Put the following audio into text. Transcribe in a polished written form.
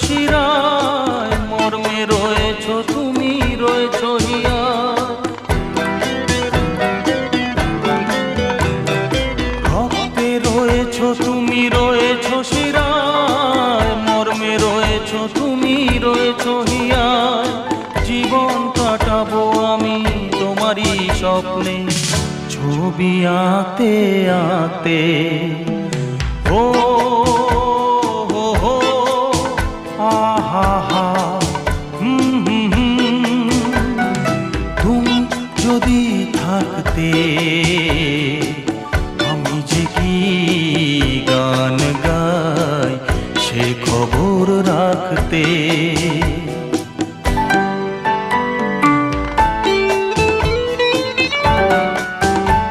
শিরায়, মর্মে রয়েছ তুমি, রয়েছ হিয়ায়। রক্তে রয়েছ তুমি, রয়েছ শিরায়, মর্মে রয়েছ তুমি, রয়েছ হিয়ায়। জীবন কাটাবো আমি তোমারই স্বপ্নে, ছবি আঁকতে আঁকতে। ও হো হো, আহা হা, তুমি যদি থাকতে।